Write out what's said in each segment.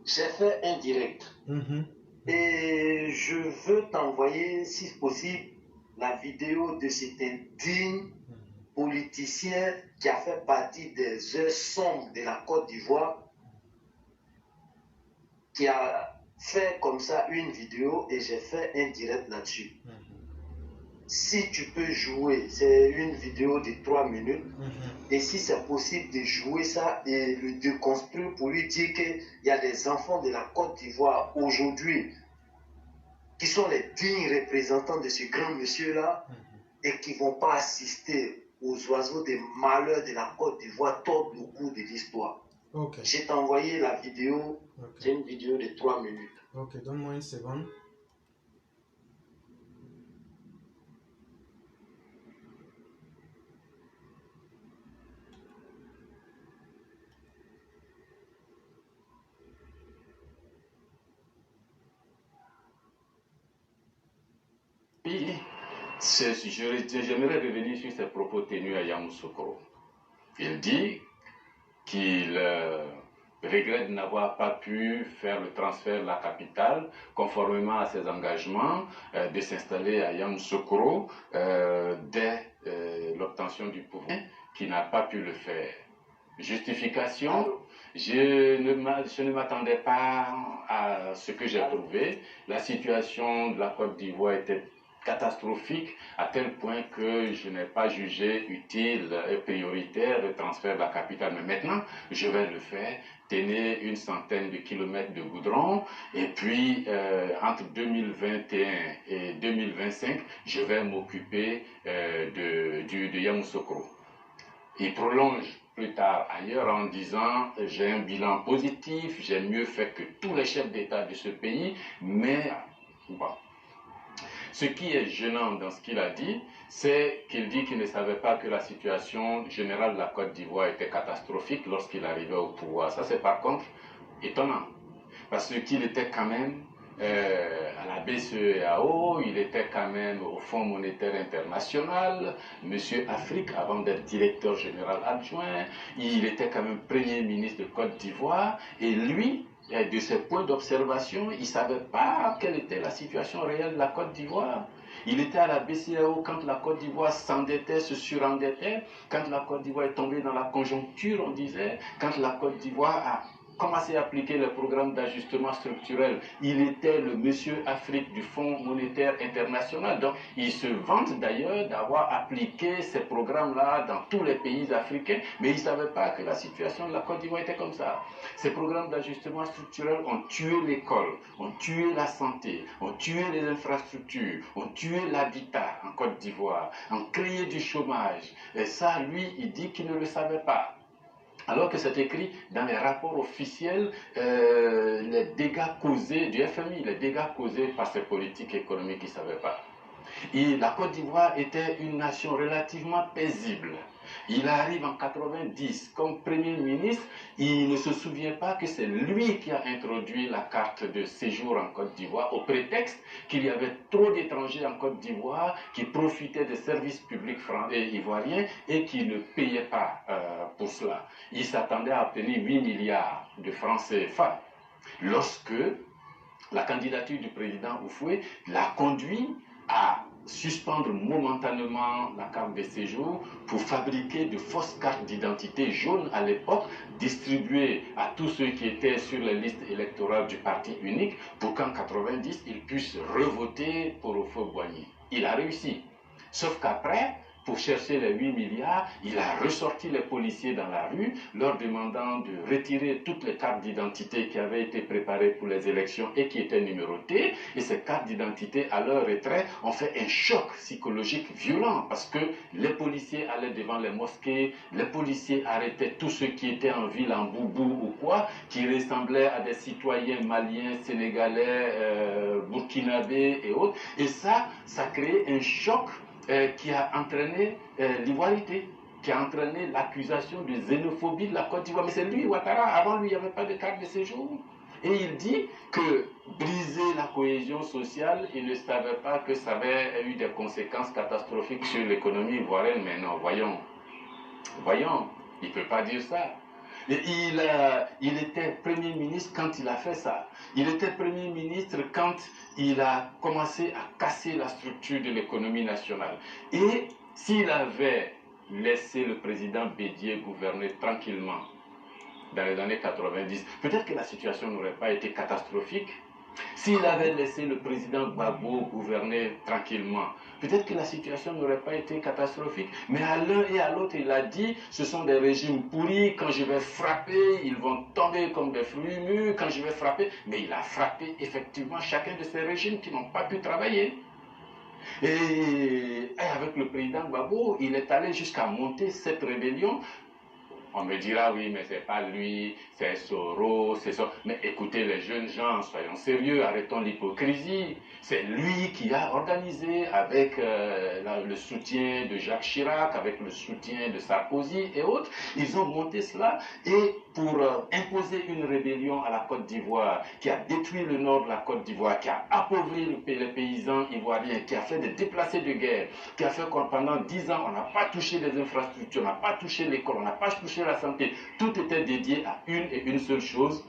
j'ai fait un direct. Et je veux t'envoyer, si possible, la vidéo de cet indigne politicien qui a fait partie des heures sombres de la Côte d'Ivoire, qui a fait comme ça une vidéo et j'ai fait un direct là-dessus. Si tu peux jouer, c'est une vidéo de 3 minutes, et si c'est possible de jouer ça et le déconstruire pour lui dire qu'il y a des enfants de la Côte d'Ivoire aujourd'hui qui sont les dignes représentants de ce grand monsieur-là et qui ne vont pas assister aux oiseaux des malheurs de la Côte d'Ivoire tout le cours de l'histoire. Okay. Je t'ai envoyé la vidéo, c'est une vidéo de 3 minutes. Ok, donne-moi une seconde. J'aimerais revenir sur ses propos tenus à Yamoussoukro. Il dit qu'il regrette de n'avoir pas pu faire le transfert de la capitale conformément à ses engagements de s'installer à Yamoussoukro dès l'obtention du pouvoir, qu'il n'a pas pu le faire. Justification, je ne m'attendais pas à ce que j'ai trouvé. La situation de la Côte d'Ivoire était catastrophique à tel point que je n'ai pas jugé utile et prioritaire le transfert de la capitale. Mais maintenant, je vais le faire. Tenez une centaine de kilomètres de goudron et puis entre 2021 et 2025, je vais m'occuper de Yamoussoukro. Il prolonge plus tard ailleurs en disant j'ai un bilan positif, j'ai mieux fait que tous les chefs d'État de ce pays, mais bon. Ce qui est gênant dans ce qu'il a dit, c'est qu'il dit qu'il ne savait pas que la situation générale de la Côte d'Ivoire était catastrophique lorsqu'il arrivait au pouvoir. Ça, c'est par contre étonnant, parce qu'il était quand même à la BCEAO, il était quand même au Fonds monétaire international, Monsieur Afrique, avant d'être directeur général adjoint, il était quand même Premier ministre de Côte d'Ivoire, et lui, de ses points d'observation, il ne savait pas quelle était la situation réelle de la Côte d'Ivoire. Il était à la BCEAO quand la Côte d'Ivoire s'endettait, se surendettait, quand la Côte d'Ivoire est tombée dans la conjoncture, on disait, quand la Côte d'Ivoire a commencé à appliquer le programme d'ajustement structurel. Il était le monsieur Afrique du Fonds monétaire international. Donc, il se vante d'ailleurs d'avoir appliqué ces programmes-là dans tous les pays africains, mais il ne savait pas que la situation de la Côte d'Ivoire était comme ça. Ces programmes d'ajustement structurel ont tué l'école, ont tué la santé, ont tué les infrastructures, ont tué l'habitat en Côte d'Ivoire, ont créé du chômage. Et ça, lui, il dit qu'il ne le savait pas. Alors que c'est écrit dans les rapports officiels, les dégâts causés du FMI, les dégâts causés par ces politiques économiques qu'il ne savait pas. Et la Côte d'Ivoire était une nation relativement paisible. Il arrive en 90 comme Premier ministre, il ne se souvient pas que c'est lui qui a introduit la carte de séjour en Côte d'Ivoire au prétexte qu'il y avait trop d'étrangers en Côte d'Ivoire qui profitaient des services publics ivoiriens et qui ne payaient pas pour cela. Il s'attendait à obtenir 8 milliards de francs CFA lorsque la candidature du président Oufoué l'a conduit à suspendre momentanément la carte de séjour pour fabriquer de fausses cartes d'identité jaunes à l'époque, distribuées à tous ceux qui étaient sur les listes électorales du parti unique pour qu'en 90, ils puissent revoter pour Houphouët-Boigny. Il a réussi. Sauf qu'après, pour chercher les 8 milliards, il a ressorti les policiers dans la rue, leur demandant de retirer toutes les cartes d'identité qui avaient été préparées pour les élections et qui étaient numérotées. Et ces cartes d'identité, à leur retrait, ont fait un choc psychologique violent parce que les policiers allaient devant les mosquées, les policiers arrêtaient tous ceux qui étaient en ville, en boubou ou quoi, qui ressemblaient à des citoyens maliens, sénégalais, burkinabés et autres. Et ça crée un choc qui a entraîné l'ivoirité, qui a entraîné l'accusation de xénophobie de la Côte d'Ivoire. Mais c'est lui, Ouattara, avant lui, il n'y avait pas de carte de séjour. Et il dit que briser la cohésion sociale, il ne savait pas que ça avait eu des conséquences catastrophiques sur l'économie ivoirienne. Mais non, voyons, il ne peut pas dire ça. Et il était Premier ministre quand il a fait ça. Il était Premier ministre quand il a commencé à casser la structure de l'économie nationale. Et s'il avait laissé le président Bédié gouverner tranquillement dans les années 90, peut-être que la situation n'aurait pas été catastrophique. S'il avait laissé le président Gbagbo gouverner tranquillement, peut-être que la situation n'aurait pas été catastrophique. Mais à l'un et à l'autre, il a dit, ce sont des régimes pourris, quand je vais frapper, ils vont tomber comme des fruits mûrs, quand je vais frapper. Mais il a frappé effectivement chacun de ces régimes qui n'ont pas pu travailler. Et avec le président Gbagbo, il est allé jusqu'à monter cette rébellion. On me dira, oui, mais c'est pas lui, c'est Soro, c'est ça. Mais écoutez les jeunes gens, soyons sérieux, arrêtons l'hypocrisie. C'est lui qui a organisé avec le soutien de Jacques Chirac, avec le soutien de Sarkozy et autres. Ils ont monté cela et pour imposer une rébellion à la Côte d'Ivoire qui a détruit le nord de la Côte d'Ivoire, qui a appauvri les paysans ivoiriens, qui a fait des déplacés de guerre, qui a fait que pendant 10 ans, on n'a pas touché les infrastructures, on n'a pas touché l'école, on n'a pas touché la santé. Tout était dédié à une et une seule chose,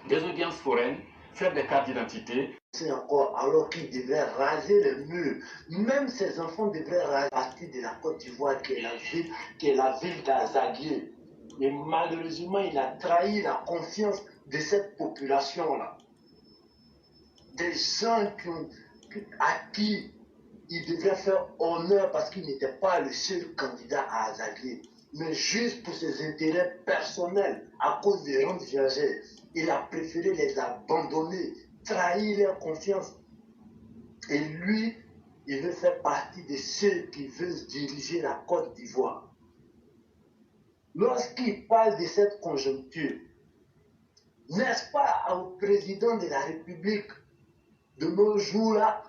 des audiences foraines, faire des cartes d'identité. C'est encore alors qu'ils devaient raser les murs. Même ces enfants devraient raser partie de la Côte d'Ivoire qui est la ville d'Azaguié. Mais malheureusement, il a trahi la confiance de cette population-là. Des gens à qui il devait faire honneur parce qu'il n'était pas le seul candidat à Azaguié, mais juste pour ses intérêts personnels, à cause des rentes viagères. Il a préféré les abandonner, trahir leur confiance. Et lui, il veut faire partie de ceux qui veulent diriger la Côte d'Ivoire. Lorsqu'il parle de cette conjoncture, n'est-ce pas au président de la République de nos jours-là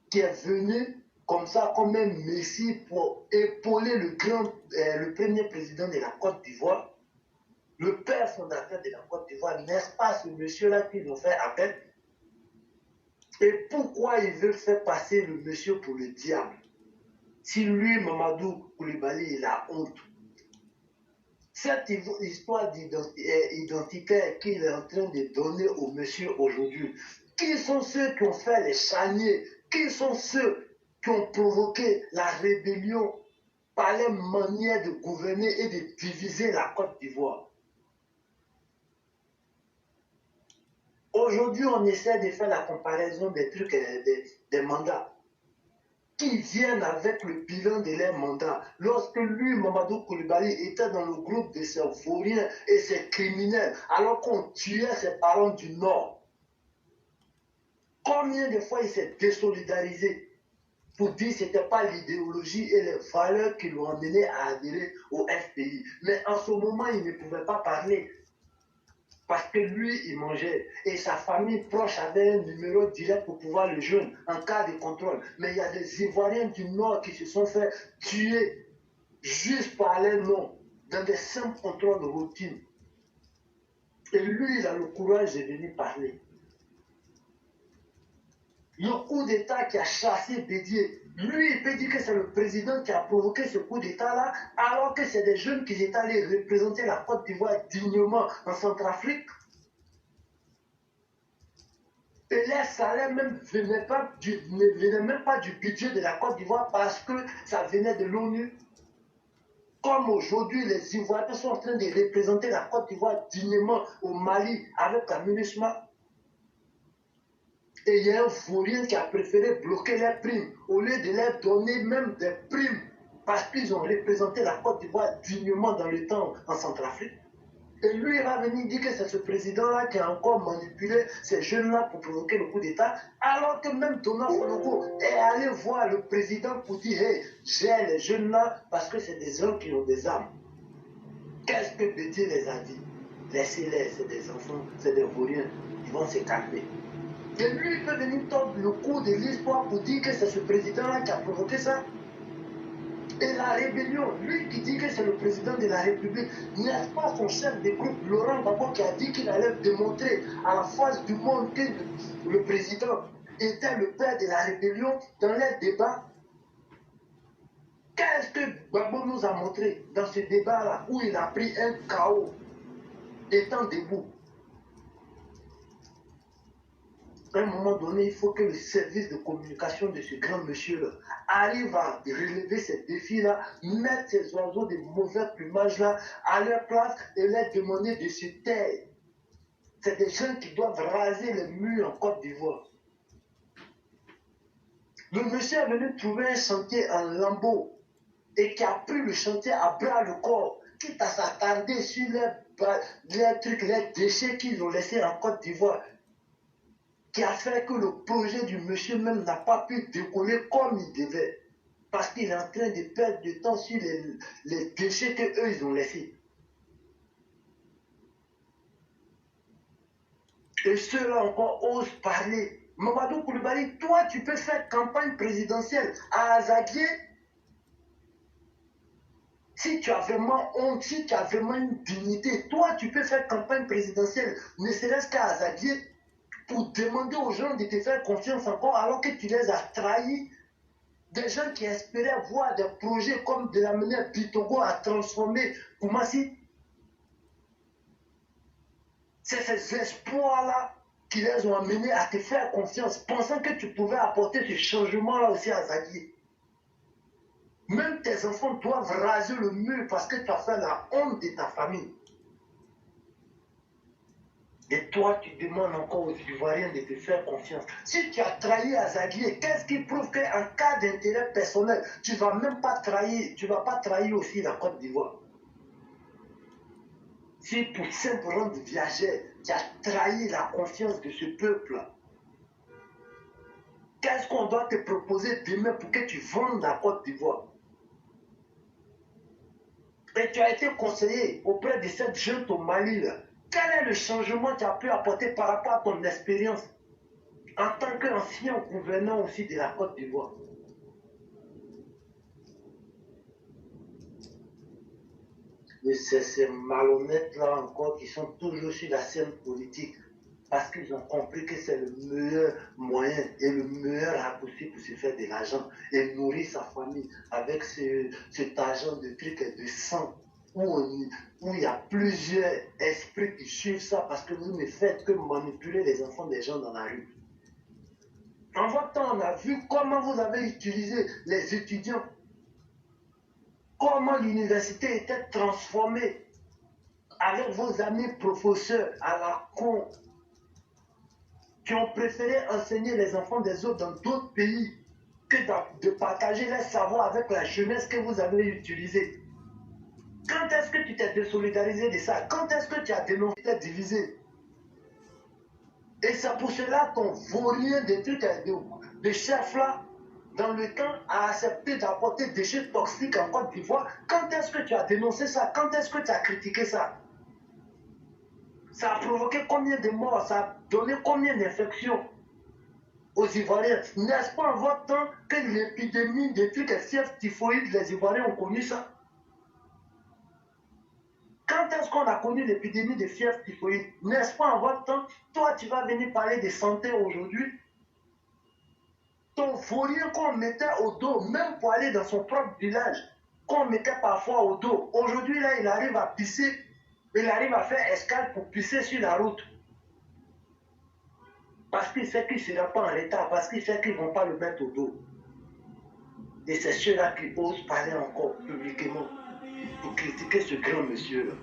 qui est venu comme ça, comme un messie pour épauler le premier président de la Côte d'Ivoire, le père fondateur de la Côte d'Ivoire, n'est-ce pas ce monsieur-là qui nous fait appel? Et pourquoi il veut faire passer le monsieur pour le diable? Si lui, Mamadou Koulibaly, il a honte. Cette histoire identitaire qu'il est en train de donner au monsieur aujourd'hui, qui sont ceux qui ont fait les charniers? Qui sont ceux qui ont provoqué la rébellion par leur manière de gouverner et de diviser la Côte d'Ivoire? Aujourd'hui, on essaie de faire la comparaison des trucs, des mandats qui viennent avec le bilan de leurs mandats. Lorsque lui, Mamadou Koulibaly, était dans le groupe de ces vauriens et ces criminels, alors qu'on tuait ses parents du Nord, combien de fois il s'est désolidarisé pour dire que ce n'était pas l'idéologie et les valeurs qui l'ont amené à adhérer au FPI. Mais en ce moment, il ne pouvait pas parler. Parce que lui, il mangeait. Et sa famille proche avait un numéro direct pour pouvoir le joindre en cas de contrôle. Mais il y a des Ivoiriens du Nord qui se sont fait tuer juste par leur nom, dans des simples contrôles de routine. Et lui, il a le courage de venir parler. Le coup d'État qui a chassé Bédié, lui, il peut dire que c'est le président qui a provoqué ce coup d'État-là, alors que c'est des jeunes qui étaient allés représenter la Côte d'Ivoire dignement en Centrafrique. Et les salaires même ne venaient même pas du budget de la Côte d'Ivoire parce que ça venait de l'ONU. Comme aujourd'hui, les Ivoiriens sont en train de représenter la Côte d'Ivoire dignement au Mali avec la MINUSMA. Et il y a un vaurien qui a préféré bloquer les primes au lieu de leur donner même des primes parce qu'ils ont représenté la Côte d'Ivoire dignement dans le temps en Centrafrique. Et lui, il va venir dire que c'est ce président-là qui a encore manipulé ces jeunes-là pour provoquer le coup d'État, alors que même Thomas Fonoko est allé voir le président pour dire hey, j'ai les jeunes-là parce que c'est des gens qui ont des armes. Qu'est-ce que Bédié les a dit? Laissez-les, c'est des enfants, c'est des vauriens, ils vont se calmer. Et lui, il peut venir tordre le coup de l'histoire pour dire que c'est ce président-là qui a provoqué ça. Et la rébellion, lui qui dit que c'est le président de la République, n'est-ce pas son chef de groupe, Laurent Gbagbo, qui a dit qu'il allait démontrer à la face du monde que le président était le père de la rébellion dans les débats? Qu'est-ce que Gbagbo nous a montré dans ce débat-là, où il a pris un chaos? étant debout. À un moment donné, il faut que le service de communication de ce grand monsieur-là arrive à relever ces défis-là, mettre ces oiseaux de mauvais plumage-là à leur place et leur demander de se taire. C'est des gens qui doivent raser les murs en Côte d'Ivoire. Le monsieur est venu trouver un chantier en lambeaux et qui a pris le chantier à bras le corps, quitte à s'attarder sur les trucs, les déchets qu'ils ont laissés en Côte d'Ivoire, qui a fait que le projet du monsieur même n'a pas pu décoller comme il devait, parce qu'il est en train de perdre du temps sur les déchets qu'eux ils ont laissés. Et ceux-là encore osent parler. Mamadou Koulibaly, toi, tu peux faire campagne présidentielle à Azaguié. Si tu as vraiment honte, si tu as vraiment une dignité, toi, tu peux faire campagne présidentielle, ne serait-ce qu'à Azaguié, pour demander aux gens de te faire confiance encore, alors que tu les as trahis. Des gens qui espéraient voir des projets comme de la manière Bitogo à transformer Koumassi. C'est ces espoirs-là qui les ont amenés à te faire confiance, pensant que tu pouvais apporter ce changement-là aussi à Zaguié. Même tes enfants doivent raser le mur parce que tu as fait la honte de ta famille. Et toi, tu demandes encore aux Ivoiriens de te faire confiance. Si tu as trahi à Zaguié, qu'est-ce qui prouve qu'en cas d'intérêt personnel, tu ne vas même pas trahir, tu ne vas pas trahir aussi la Côte d'Ivoire? Si pour simplement de viager, tu as trahi la confiance de ce peuple, qu'est-ce qu'on doit te proposer demain pour que tu vendes la Côte d'Ivoire? Et tu as été conseillé auprès de cette jeune au Mali là. Quel est le changement que tu as pu apporter par rapport à ton expérience en tant qu'ancien gouverneur aussi de la Côte d'Ivoire? Mais c'est ces malhonnêtes-là encore qui sont toujours sur la scène politique parce qu'ils ont compris que c'est le meilleur moyen et le meilleur raccourci pour se faire de l'argent et nourrir sa famille avec cet argent de trucs et de sang où il y a plusieurs esprits qui suivent ça parce que vous ne faites que manipuler les enfants des gens dans la rue. En votre temps, on a vu comment vous avez utilisé les étudiants, comment l'université était transformée avec vos amis professeurs à la con qui ont préféré enseigner les enfants des autres dans d'autres pays que de partager les savoirs avec la jeunesse que vous avez utilisée. Quand est-ce que tu t'es désolidarisé de ça? Quand est-ce que tu as dénoncé, tu t'es divisé? Et c'est pour cela qu'on vaurien des trucs de chefs là, dans le temps, a accepté d'apporter des déchets toxiques en Côte d'Ivoire. Quand est-ce que tu as dénoncé ça? Quand est-ce que tu as critiqué ça? Ça a provoqué combien de morts? Ça a donné combien d'infections aux Ivoiriens? N'est-ce pas en votre temps que l'épidémie de trucs et fièvre typhoïde, les Ivoiriens ont connu ça? Quand est-ce qu'on a connu l'épidémie de fièvre typhoïde? N'est-ce pas en votre temps? Toi, tu vas venir parler de santé aujourd'hui. Ton vaurien qu'on mettait au dos, même pour aller dans son propre village, qu'on mettait parfois au dos. Aujourd'hui, là, il arrive à pisser, il arrive à faire escale pour pisser sur la route. Parce qu'il sait qu'il ne sera pas en retard, parce qu'il sait qu'ils ne vont pas le mettre au dos. Et c'est ceux-là qui osent parler encore publiquement pour critiquer ce grand monsieur-là.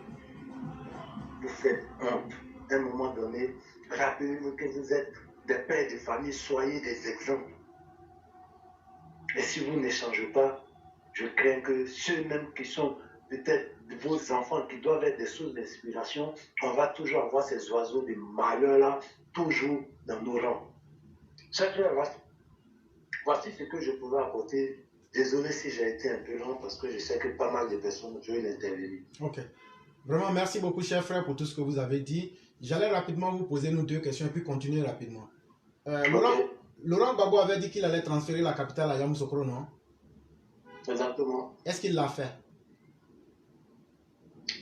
Vous faites honte. À un moment donné, rappelez-vous que vous êtes des pères de famille, soyez des exemples. Et si vous n'échangez pas, je crains que ceux-mêmes qui sont peut-être vos enfants, qui doivent être des sources d'inspiration, on va toujours avoir ces oiseaux de malheur-là, toujours dans nos rangs. Voici ce que je pouvais apporter. Désolé si j'ai été un peu long parce que je sais que pas mal de personnes ont intervenu. Ok. Vraiment, merci beaucoup, cher frère, pour tout ce que vous avez dit. J'allais rapidement vous poser nos deux questions et puis continuer rapidement. Laurent Gbagbo avait dit qu'il allait transférer la capitale à Yamoussoukro, non? Exactement. Est-ce qu'il l'a fait?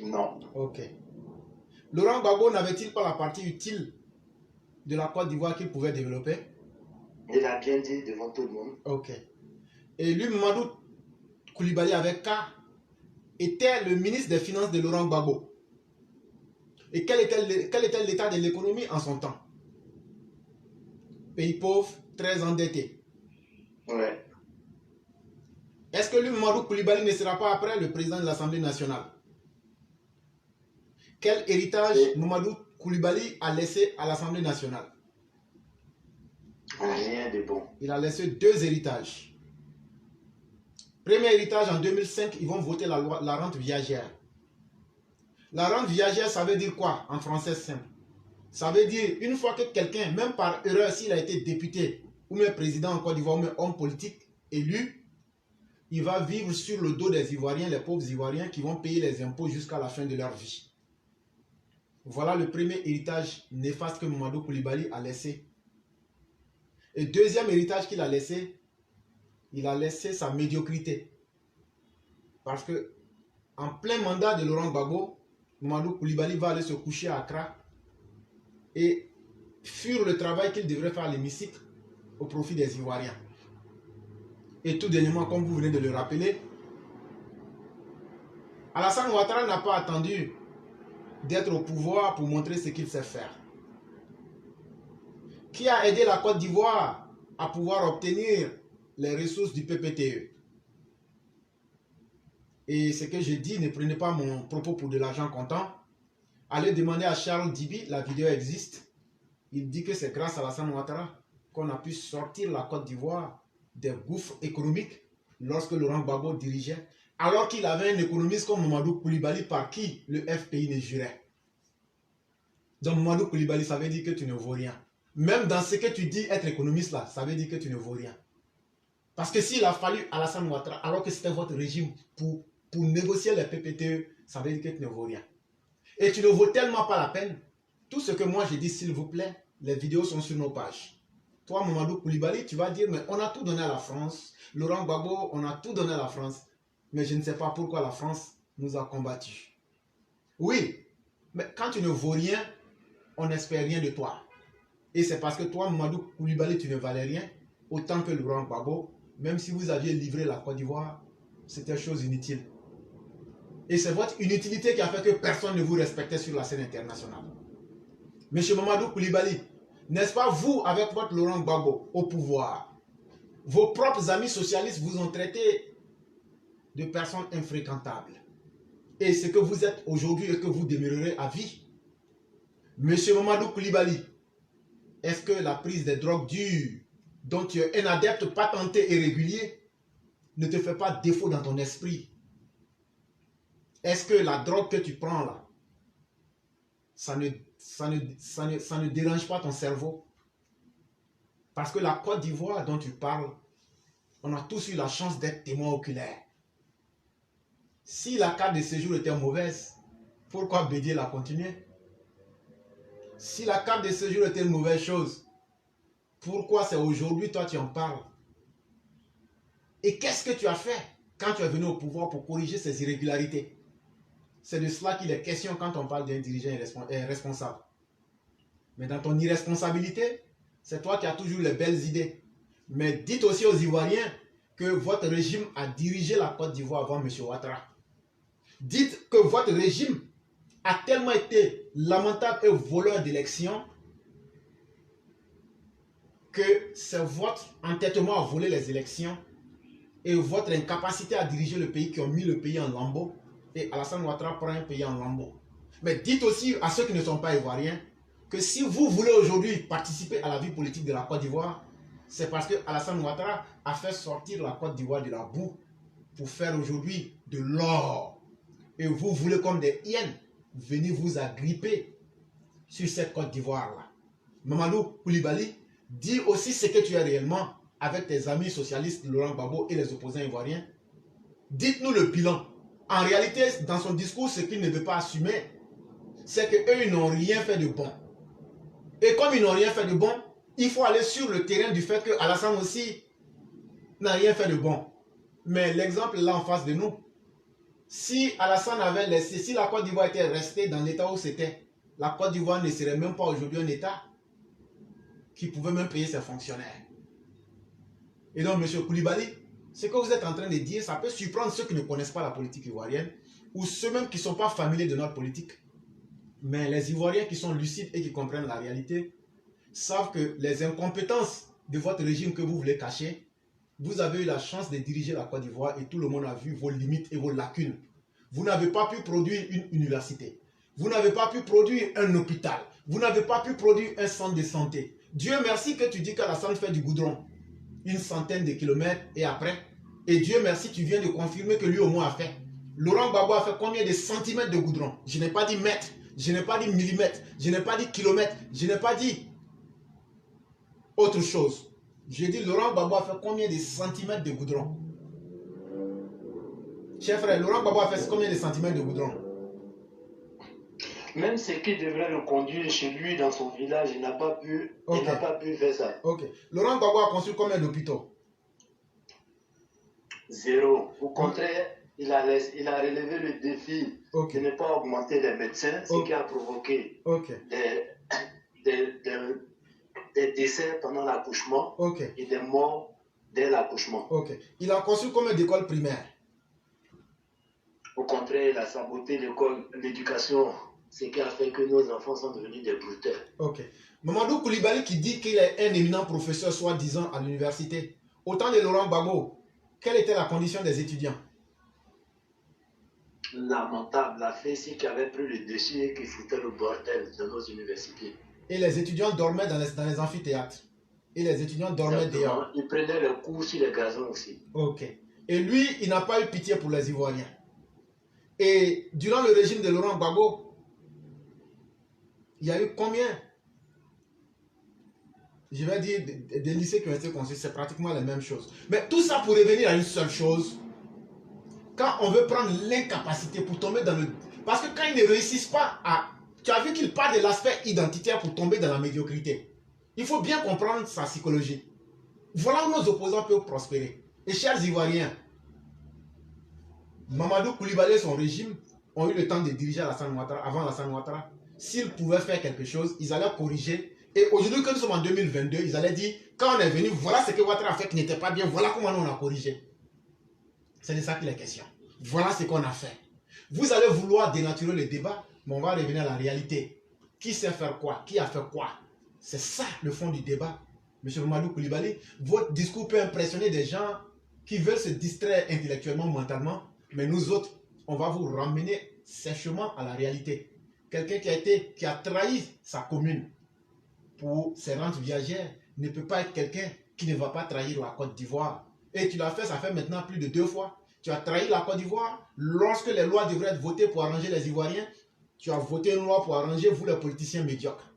Non. Ok. Laurent Gbagbo n'avait-il pas la partie utile de la Côte d'Ivoire qu'il pouvait développer? Il a bien dit devant tout le monde. Ok. Et lui, Mamadou Koulibaly avec K, était le ministre des Finances de Laurent Gbagbo. Et quel était l'état de l'économie en son temps? Pays pauvre, très endetté. Ouais. Est-ce que lui, Mamadou Koulibaly, ne sera pas après le président de l'Assemblée nationale? Quel héritage Mamadou Koulibaly a laissé à l'Assemblée nationale? Rien de bon. Il a laissé 2 héritages. Premier héritage, en 2005, ils vont voter la rente viagère. La rente viagère, ça veut dire quoi en français simple? Ça veut dire, une fois que quelqu'un, même par erreur, s'il a été député, ou même président en Côte d'Ivoire, ou même homme politique élu, il va vivre sur le dos des Ivoiriens, les pauvres Ivoiriens, qui vont payer les impôts jusqu'à la fin de leur vie. Voilà le premier héritage néfaste que Mamadou Koulibaly a laissé. Et deuxième héritage qu'il a laissé, il a laissé sa médiocrité. Parce que en plein mandat de Laurent Gbagbo, Mamadou Koulibaly va aller se coucher à Accra et fuir le travail qu'il devrait faire à l'hémicycle au profit des Ivoiriens. Et tout dernièrement, comme vous venez de le rappeler, Alassane Ouattara n'a pas attendu d'être au pouvoir pour montrer ce qu'il sait faire. Qui a aidé la Côte d'Ivoire à pouvoir obtenir les ressources du PPTE? Et ce que je dis, ne prenez pas mon propos pour de l'argent comptant. Allez demander à Charles Dibi, la vidéo existe. Il dit que c'est grâce à Alassane Ouattara qu'on a pu sortir la Côte d'Ivoire des gouffres économiques lorsque Laurent Gbagbo dirigeait, alors qu'il avait un économiste comme Mamadou Koulibaly par qui le FPI ne jurait. Donc Mamadou Koulibaly, ça veut dire que tu ne vaux rien. Même dans ce que tu dis être économiste là, ça veut dire que tu ne vaux rien. Parce que s'il a fallu Alassane Ouattara, alors que c'était votre régime, pour négocier les PPTE, ça veut dire que tu ne vaux rien. Et tu ne vaux tellement pas la peine. Tout ce que moi j'ai dit, s'il vous plaît, les vidéos sont sur nos pages. Toi, Mamadou Koulibaly, tu vas dire, mais on a tout donné à la France. Laurent Gbagbo, on a tout donné à la France. Mais je ne sais pas pourquoi la France nous a combattus. Oui, mais quand tu ne vaux rien, on n'espère rien de toi. Et c'est parce que toi, Mamadou Koulibaly, tu ne valais rien, autant que Laurent Gbagbo, même si vous aviez livré la Côte d'Ivoire, c'était chose inutile. Et c'est votre inutilité qui a fait que personne ne vous respectait sur la scène internationale. Monsieur Mamadou Koulibaly, n'est-ce pas vous, avec votre Laurent Gbagbo au pouvoir, vos propres amis socialistes vous ont traité de personnes infréquentables. Et ce que vous êtes aujourd'hui et que vous demeurerez à vie. Monsieur Mamadou Koulibaly, est-ce que la prise des drogues dures, dont tu es un adepte patenté et régulier, ne te fait pas défaut dans ton esprit? Est-ce que la drogue que tu prends là, ça ne dérange pas ton cerveau? Parce que la Côte d'Ivoire dont tu parles, on a tous eu la chance d'être témoins oculaires. Si la carte de séjour était mauvaise, pourquoi Bédier la continuer? Si la carte de séjour était une mauvaise chose, pourquoi c'est aujourd'hui toi tu en parles? Et qu'est-ce que tu as fait quand tu es venu au pouvoir pour corriger ces irrégularités? C'est de cela qu'il est question quand on parle d'un dirigeant responsable. Mais dans ton irresponsabilité, c'est toi qui as toujours les belles idées. Mais dites aussi aux Ivoiriens que votre régime a dirigé la Côte d'Ivoire avant M. Ouattara. Dites que votre régime a tellement été lamentable et voleur d'élections que c'est votre entêtement à voler les élections et votre incapacité à diriger le pays qui ont mis le pays en lambeaux. Et Alassane Ouattara prend un pays en lambeaux. Mais dites aussi à ceux qui ne sont pas ivoiriens que si vous voulez aujourd'hui participer à la vie politique de la Côte d'Ivoire, c'est parce que Alassane Ouattara a fait sortir la Côte d'Ivoire de la boue pour faire aujourd'hui de l'or. Et vous voulez comme des hyènes venir vous agripper sur cette Côte d'Ivoire-là. Mamadou Koulibaly, dis aussi ce que tu es réellement avec tes amis socialistes Laurent Gbagbo et les opposants ivoiriens. Dites-nous le bilan. En réalité, dans son discours, ce qu'il ne veut pas assumer, c'est qu'eux, ils n'ont rien fait de bon. Et comme ils n'ont rien fait de bon, il faut aller sur le terrain du fait que Alassane aussi n'a rien fait de bon. Mais l'exemple est là en face de nous. Si Alassane avait laissé, si la Côte d'Ivoire était restée dans l'état où c'était, la Côte d'Ivoire ne serait même pas aujourd'hui un état qui pouvait même payer ses fonctionnaires. Et donc, M. Koulibaly, ce que vous êtes en train de dire, ça peut surprendre ceux qui ne connaissent pas la politique ivoirienne ou ceux même qui ne sont pas familiers de notre politique. Mais les Ivoiriens qui sont lucides et qui comprennent la réalité savent que les incompétences de votre régime que vous voulez cacher, vous avez eu la chance de diriger la Côte d'Ivoire et tout le monde a vu vos limites et vos lacunes. Vous n'avez pas pu produire une université. Vous n'avez pas pu produire un hôpital. Vous n'avez pas pu produire un centre de santé. Dieu merci que tu dis qu'Alassane fait du goudron. Une centaine de kilomètres et après. Et Dieu merci, tu viens de confirmer que lui au moins a fait. Laurent Gbagbo a fait combien de centimètres de goudron? Je n'ai pas dit mètres. Je n'ai pas dit millimètres. Je n'ai pas dit kilomètres. Je n'ai pas dit autre chose. J'ai dit Laurent Gbagbo a fait combien de centimètres de goudron? Cher frère, Laurent Gbagbo a fait combien de centimètres de goudron? Même ce qui devrait le conduire chez lui dans son village, il n'a pas pu, Okay. il n'a pas pu faire ça. Ok. Laurent Gbagbo a construit combien d'hôpitaux? 0. Au contraire, il a relevé le défi Ok. de ne pas augmenter les médecins, ce qui a provoqué Ok. des décès pendant l'accouchement Ok. et des morts dès l'accouchement. Ok. Il a construit combien d'écoles primaires? Au contraire, il a saboté l'éducation, ce qui a fait que nos enfants sont devenus des brouteurs. Ok. Mamadou Koulibaly qui dit qu'il est un éminent professeur soi-disant à l'université. Au temps de Laurent Gbagbo, quelle était la condition des étudiants? Lamentable, la fée, c'est qui avait pris le dessus et qui foutait le bordel dans nos universités. Et les étudiants dormaient dans les amphithéâtres. Et les étudiants dormaient dehors. Ils prenaient le cours sur les gazons aussi. Ok. Et lui, il n'a pas eu pitié pour les Ivoiriens. Et durant le régime de Laurent Gbagbo, il y a eu combien? Je vais dire des lycées qui ont été construits, c'est pratiquement la même chose. Mais tout ça pour revenir à une seule chose. Quand on veut prendre l'incapacité pour tomber dans le... Parce que quand ils ne réussissent pas à... Tu as vu qu'il part de l'aspect identitaire pour tomber dans la médiocrité. Il faut bien comprendre sa psychologie. Voilà où nos opposants peuvent prospérer. Et chers Ivoiriens, Mamadou Koulibaly et son régime ont eu le temps de diriger Alassane Ouattara, avant Alassane Ouattara. S'ils pouvaient faire quelque chose, ils allaient corriger. Et aujourd'hui, quand nous sommes en 2022, ils allaient dire, quand on est venu, voilà ce que Ouattara a fait qui n'était pas bien, voilà comment nous on a corrigé. C'est de ça qu'il est question. Voilà ce qu'on a fait. Vous allez vouloir dénaturer le débat, mais on va revenir à la réalité. Qui sait faire quoi? Qui a fait quoi? C'est ça le fond du débat. Monsieur Mamadou Koulibaly, votre discours peut impressionner des gens qui veulent se distraire intellectuellement, mentalement, mais nous autres, on va vous ramener sèchement à la réalité. Quelqu'un qui a trahi sa commune pour ses rentes viagères ne peut pas être quelqu'un qui ne va pas trahir la Côte d'Ivoire. Et tu l'as fait, ça fait maintenant plus de 2 fois. Tu as trahi la Côte d'Ivoire. Lorsque les lois devraient être votées pour arranger les Ivoiriens, tu as voté une loi pour arranger vous les politiciens médiocres.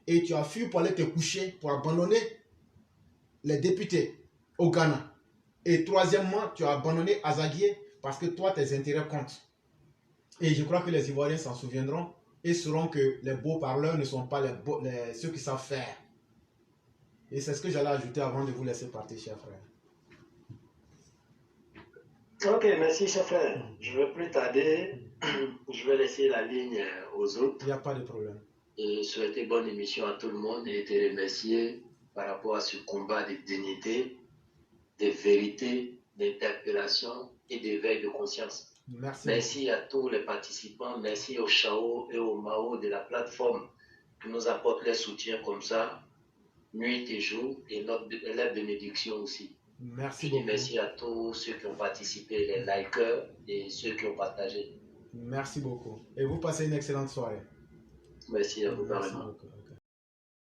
Et tu as fui pour aller te coucher, pour abandonner les députés au Ghana. Et troisièmement, tu as abandonné Azaguié parce que toi, tes intérêts comptent. Et je crois que les Ivoiriens s'en souviendront et sauront que les beaux parleurs ne sont pas ceux qui savent faire. Et c'est ce que j'allais ajouter avant de vous laisser partir, chers frères. Ok, merci, cher frère. Je ne vais plus tarder. Je vais laisser la ligne aux autres. Il n'y a pas de problème. Et souhaiter bonne émission à tout le monde et te remercier par rapport à ce combat de dignité, de vérité, d'interpellation et d'éveil de conscience. Merci. Merci à tous les participants. Merci aux Chao et aux Mao de la plateforme qui nous apportent leur soutien comme ça, nuit et jour, et la bénédiction aussi. Merci Je beaucoup. dis merci à tous ceux qui ont participé, les likers et ceux qui ont partagé. Merci beaucoup. Et vous passez une excellente soirée. Merci à vous, Merci vraiment. beaucoup. Okay.